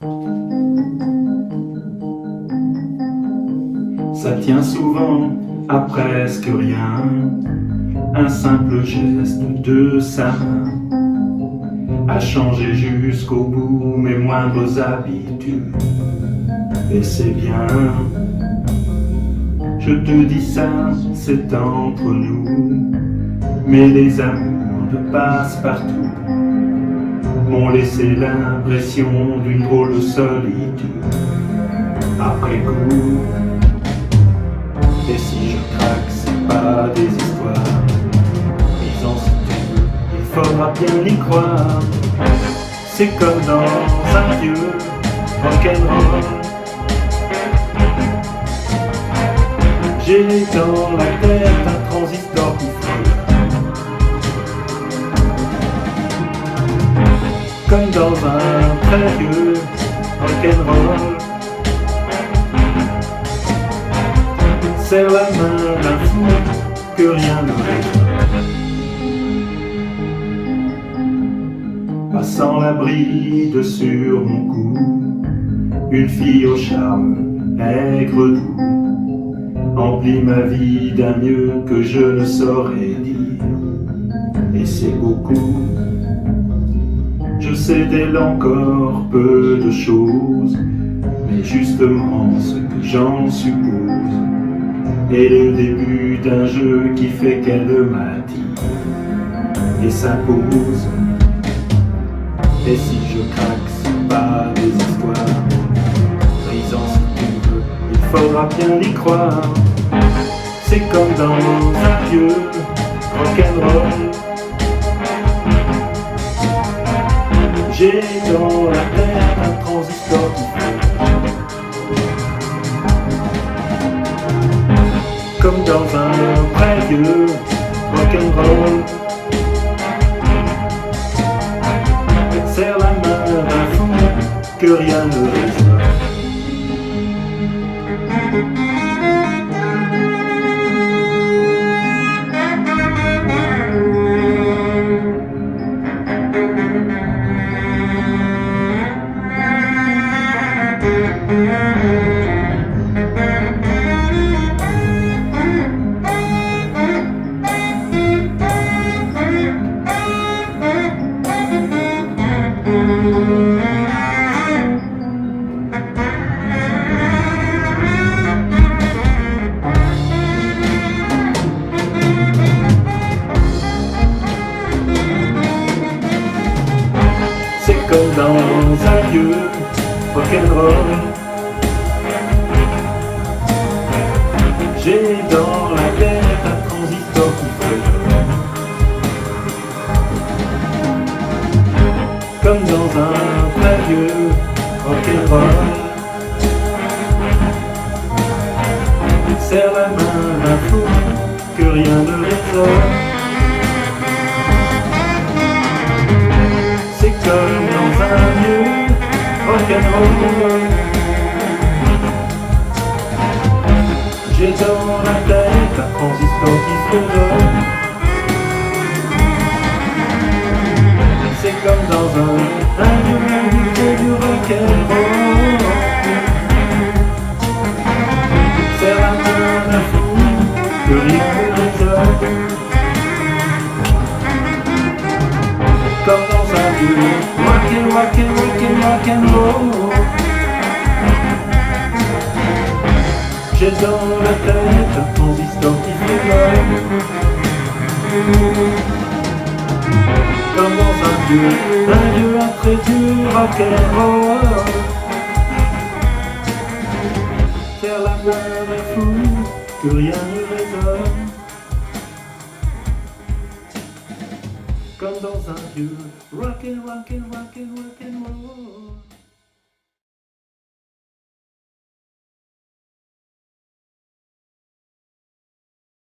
Ça tient souvent à presque rien, un simple geste de sa main a changé jusqu'au bout mes moindres habitudes. Et c'est bien, je te dis ça, c'est entre nous, mais les amours de passe-partout m'ont laissé l'impression d'une drôle de solitude. Après coup, et si je craque, c'est pas des histoires, disons si tu veux, il faudra bien y croire. C'est comme dans un vieux rock'n'roll. J'ai dans la tête un transistor qui frôle. Comme dans un très vieux rock'n'roll. Serre la main d'un fou que rien ne résonne. Passant la bride sur mon cou, une fille au charme aigre doux emplit ma vie d'un mieux que je ne saurais dire. Et c'est beaucoup. Je sais d'elle encore peu de choses, mais justement ce que j'en suppose est le début d'un jeu qui fait qu'elle m'attire et s'impose. Et si je craque, c'est pas des histoires, brisant si tu veux, il faudra bien y croire. C'est comme dans un vieux rock'n'roll. J'ai dans la tête un transistor qui frôle. Comme dans un vrai vieux rock'n'roll. Serre la main d'un fou que rien ne résonne. C'est comme dans un vieux rock'n'roll. J'ai dans la tête un transistor qui frôle. Comme dans un très vieux rock'n'roll. Serre la main d'un fou que rien ne résonne. C'est comme dans un vieux rock'n'roll. J'ai dans la tête un transistor qui se donne. C'est comme dans un vieux du rock'n'roll. C'est la main d'un fou que rien ne résonne. Comme dans un vieux rock'n'roll. J'ai dans la tête un transistor qui frôle. Comme dans un vieux après du rock'n'roll. Serre la main d'un fou que rien ne résonne. Comme dans un vieux rock'n'roll.